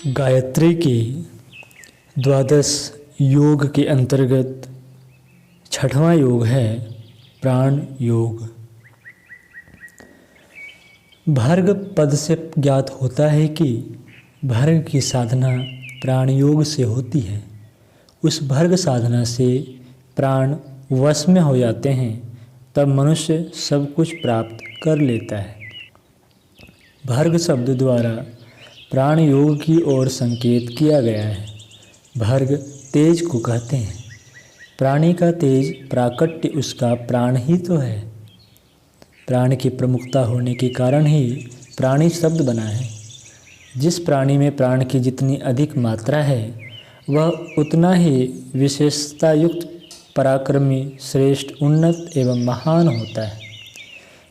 गायत्री के द्वादश योग के अंतर्गत छठवां योग है प्राण योग। भर्ग पद से ज्ञात होता है कि भर्ग की साधना प्राण योग से होती है। उस भर्ग साधना से प्राण वश में हो जाते हैं, तब मनुष्य सब कुछ प्राप्त कर लेता है। भर्ग शब्द द्वारा प्राण योग की ओर संकेत किया गया है। भर्ग तेज को कहते हैं। प्राणी का तेज प्राकट्य उसका प्राण ही तो है। प्राण की प्रमुखता होने के कारण ही प्राणी शब्द बना है। जिस प्राणी में प्राण की जितनी अधिक मात्रा है, वह उतना ही विशेषता युक्त, पराक्रमी, श्रेष्ठ, उन्नत एवं महान होता है।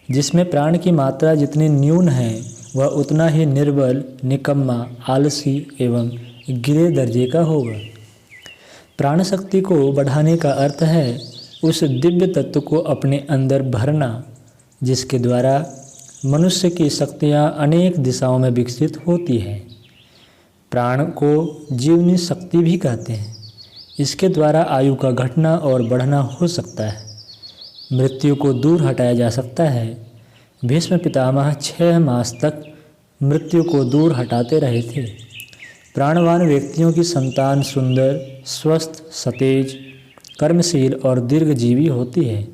जिसमें प्राण की मात्रा जितनी न्यून है, वह उतना ही निर्बल, निकम्मा, आलसी एवं गिरे दर्जे का होगा। प्राण शक्ति को बढ़ाने का अर्थ है उस दिव्य तत्व को अपने अंदर भरना, जिसके द्वारा मनुष्य की शक्तियाँ अनेक दिशाओं में विकसित होती हैं। प्राण को जीवनी शक्ति भी कहते हैं। इसके द्वारा आयु का घटना और बढ़ना हो सकता है। मृत्यु को दूर हटाया जा सकता है। भीष्म पितामह 6 मास तक मृत्यु को दूर हटाते रहे थे। प्राणवान व्यक्तियों की संतान सुंदर, स्वस्थ, सतेज, कर्मशील और दीर्घजीवी होती है।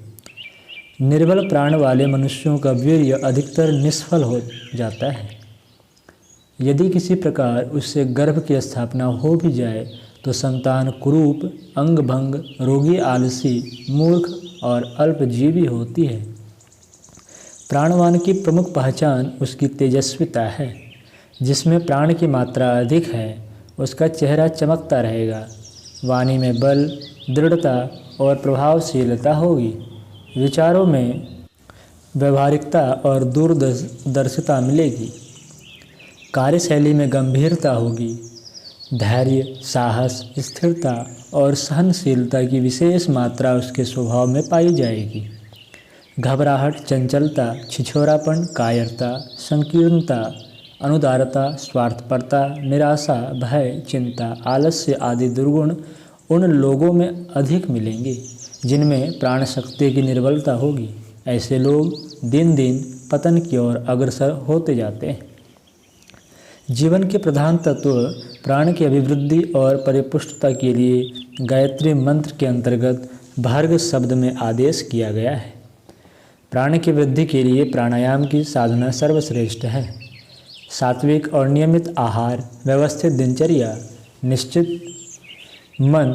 निर्बल प्राण वाले मनुष्यों का वीर्य अधिकतर निष्फल हो जाता है। यदि किसी प्रकार उससे गर्भ की स्थापना हो भी जाए तो संतान कुरूप, अंगभंग, रोगी, आलसी, मूर्ख और अल्पजीवी होती है। प्राणवान की प्रमुख पहचान उसकी तेजस्विता है। जिसमें प्राण की मात्रा अधिक है, उसका चेहरा चमकता रहेगा। वाणी में बल, दृढ़ता और प्रभावशीलता होगी। विचारों में व्यवहारिकता और दूरदर्शिता मिलेगी। कार्यशैली में गंभीरता होगी। धैर्य, साहस, स्थिरता और सहनशीलता की विशेष मात्रा उसके स्वभाव में पाई जाएगी। घबराहट, चंचलता, छिछोरापन, कायरता, संकीर्णता, अनुदारता, स्वार्थपरता, निराशा, भय, चिंता, आलस्य आदि दुर्गुण उन लोगों में अधिक मिलेंगे जिनमें प्राण शक्ति की निर्बलता होगी। ऐसे लोग दिन दिन पतन की ओर अग्रसर होते जाते हैं। जीवन के प्रधान तत्व प्राण की अभिवृद्धि और परिपुष्टता के लिए गायत्री मंत्र के अंतर्गत भर्ग शब्द में आदेश किया गया है। प्राण की वृद्धि के लिए प्राणायाम की साधना सर्वश्रेष्ठ है। सात्विक और नियमित आहार, व्यवस्थित दिनचर्या, निश्चित मन,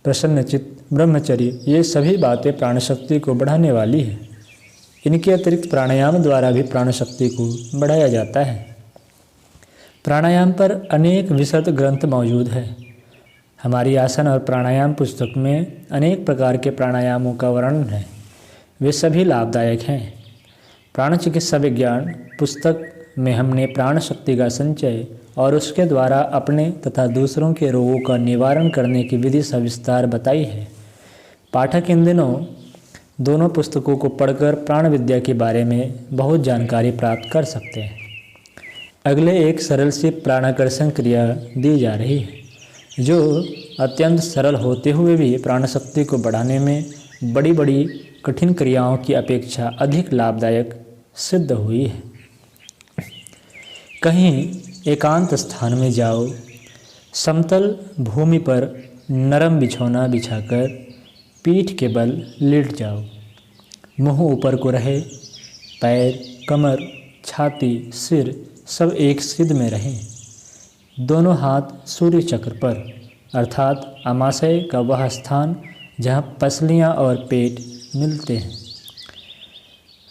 प्रसन्नचित्त, ब्रह्मचर्य, ये सभी बातें प्राण शक्ति को बढ़ाने वाली है। इनके अतिरिक्त प्राणायाम द्वारा भी प्राण शक्ति को बढ़ाया जाता है। प्राणायाम पर अनेक विशद ग्रंथ मौजूद हैं। हमारी आसन और प्राणायाम पुस्तक में अनेक प्रकार के प्राणायामों का वर्णन है। वे सभी लाभदायक हैं। प्राण चिकित्सा विज्ञान पुस्तक में हमने प्राण शक्ति का संचय और उसके द्वारा अपने तथा दूसरों के रोगों का निवारण करने की विधि सविस्तार बताई है। पाठक इन दिनों दोनों पुस्तकों को पढ़कर प्राण विद्या के बारे में बहुत जानकारी प्राप्त कर सकते हैं। अगले एक सरल सी प्राणाकर्षण क्रिया दी जा रही है, जो अत्यंत सरल होते हुए भी प्राण शक्ति को बढ़ाने में बड़ी बड़ी कठिन क्रियाओं की अपेक्षा अधिक लाभदायक सिद्ध हुई है। कहीं एकांत स्थान में जाओ। समतल भूमि पर नरम बिछौना बिछाकर पीठ के बल लेट जाओ। मुंह ऊपर को रहे। पैर, कमर, छाती, सिर सब एक सिद्ध में रहें। दोनों हाथ सूर्य चक्र पर, अर्थात आमाशय का वह स्थान जहाँ पसलियाँ और पेट मिलते हैं।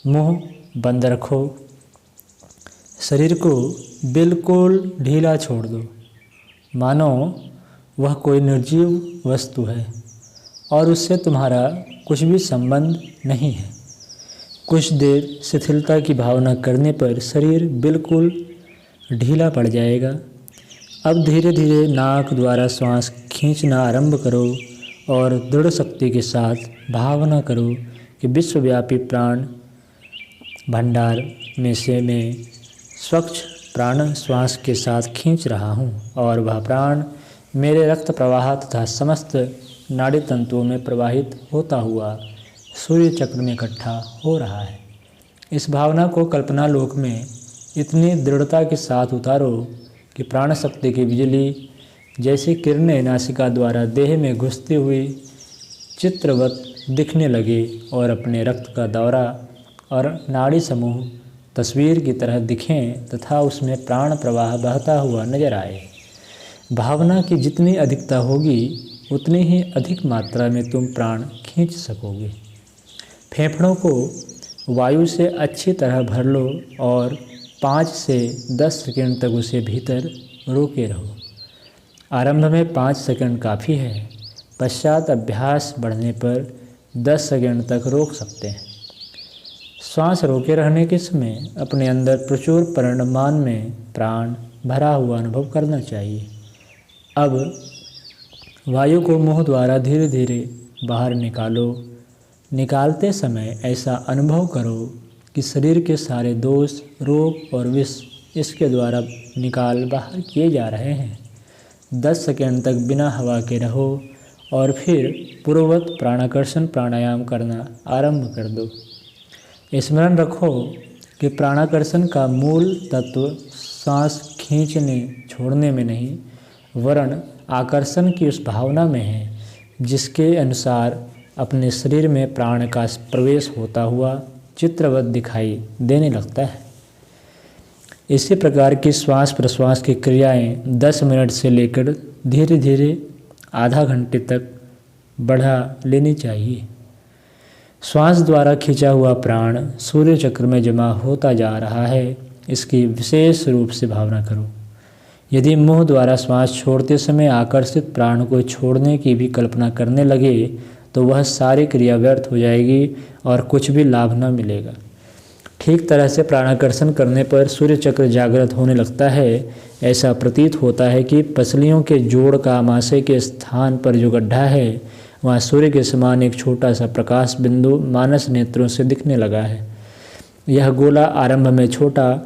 मुंह बंद रखो। शरीर को बिल्कुल ढीला छोड़ दो, मानो वह कोई निर्जीव वस्तु है और उससे तुम्हारा कुछ भी संबंध नहीं है। कुछ देर शिथिलता की भावना करने पर शरीर बिल्कुल ढीला पड़ जाएगा। अब धीरे धीरे नाक द्वारा श्वास खींचना आरंभ करो और दृढ़ शक्ति के साथ भावना करो कि विश्वव्यापी प्राण भंडार में स्वच्छ प्राण श्वास के साथ खींच रहा हूँ और वह प्राण मेरे रक्त प्रवाह तथा समस्त नाड़ी तंतुओं में प्रवाहित होता हुआ सूर्य चक्र में इकट्ठा हो रहा है। इस भावना को कल्पना लोक में इतनी दृढ़ता के साथ उतारो कि प्राण शक्ति की बिजली जैसी किरणें नासिका द्वारा देह में घुसती हुई चित्रवत दिखने लगे और अपने रक्त का दौरा और नाड़ी समूह तस्वीर की तरह दिखें तथा उसमें प्राण प्रवाह बहता हुआ नजर आए। भावना की जितनी अधिकता होगी उतनी ही अधिक मात्रा में तुम प्राण खींच सकोगे। फेफड़ों को वायु से अच्छी तरह भर लो और 5 से 10 सेकंड तक उसे भीतर रोके रहो। आरंभ में 5 सेकंड काफ़ी है, पश्चात अभ्यास बढ़ने पर 10 सेकंड तक रोक सकते हैं। श्वास रोके रहने के समय अपने अंदर प्रचुर परिमाण में प्राण भरा हुआ अनुभव करना चाहिए। अब वायु को मुंह द्वारा धीरे धीरे बाहर निकालो। निकालते समय ऐसा अनुभव करो कि शरीर के सारे दोष, रोग और विष इसके द्वारा निकाल बाहर किए जा रहे हैं। 10 सेकंड तक बिना हवा के रहो और फिर पूर्ववत प्राणाकर्षण प्राणायाम करना आरंभ कर दो। स्मरण रखो कि प्राणाकर्षण का मूल तत्व सांस खींचने छोड़ने में नहीं, वरन आकर्षण की उस भावना में है जिसके अनुसार अपने शरीर में प्राण का प्रवेश होता हुआ चित्रवत दिखाई देने लगता है। इसी प्रकार की श्वास प्रश्वास की क्रियाएं 10 मिनट से लेकर धीरे धीरे आधा घंटे तक बढ़ा लेनी चाहिए। श्वास द्वारा खींचा हुआ प्राण सूर्य चक्र में जमा होता जा रहा है, इसकी विशेष रूप से भावना करो। यदि मुंह द्वारा श्वास छोड़ते समय आकर्षित प्राण को छोड़ने की भी कल्पना करने लगे तो वह सारी क्रिया व्यर्थ हो जाएगी और कुछ भी लाभ न मिलेगा। ठीक तरह से प्राणाकर्षण करने पर सूर्य चक्र जागृत होने लगता है। ऐसा प्रतीत होता है कि पसलियों के जोड़ का आमाशय के स्थान पर जो गड्ढा है वहाँ सूर्य के समान एक छोटा सा प्रकाश बिंदु मानस नेत्रों से दिखने लगा है। यह गोला आरंभ में छोटा,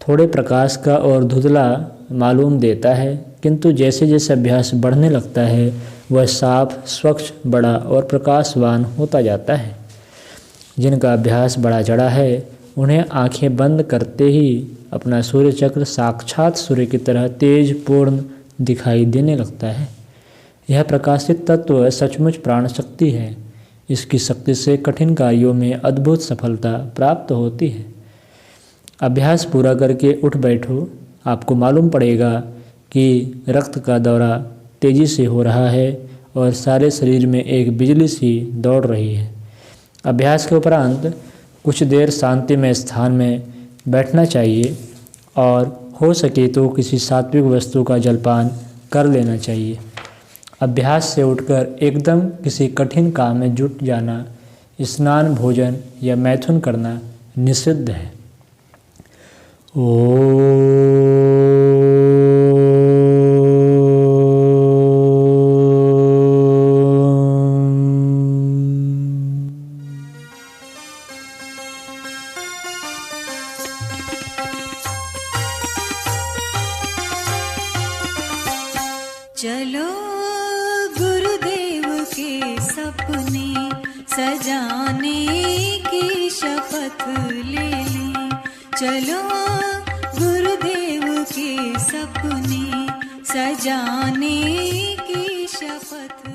थोड़े प्रकाश का और धुंधला मालूम देता है, किंतु जैसे जैसे अभ्यास बढ़ने लगता है वह साफ, स्वच्छ, बड़ा और प्रकाशवान होता जाता है। जिनका अभ्यास बड़ा चढ़ा है उन्हें आंखें बंद करते ही अपना सूर्य चक्र साक्षात सूर्य की तरह तेज पूर्ण दिखाई देने लगता है। यह प्रकाशित तत्व सचमुच प्राण शक्ति है। इसकी शक्ति से कठिन कार्यों में अद्भुत सफलता प्राप्त होती है। अभ्यास पूरा करके उठ बैठो, आपको मालूम पड़ेगा कि रक्त का दौरा तेजी से हो रहा है और सारे शरीर में एक बिजली सी दौड़ रही है। अभ्यास के उपरांत कुछ देर शांतिमय स्थान में बैठना चाहिए और हो सके तो किसी सात्विक वस्तु का जलपान कर लेना चाहिए। अभ्यास से उठकर एकदम किसी कठिन काम में जुट जाना, स्नान, भोजन या मैथुन करना निषिद्ध है। चलो गुरुदेव के सपने सजाने की शपथ ले लें। चलो गुरुदेव के सपने सजाने की शपथ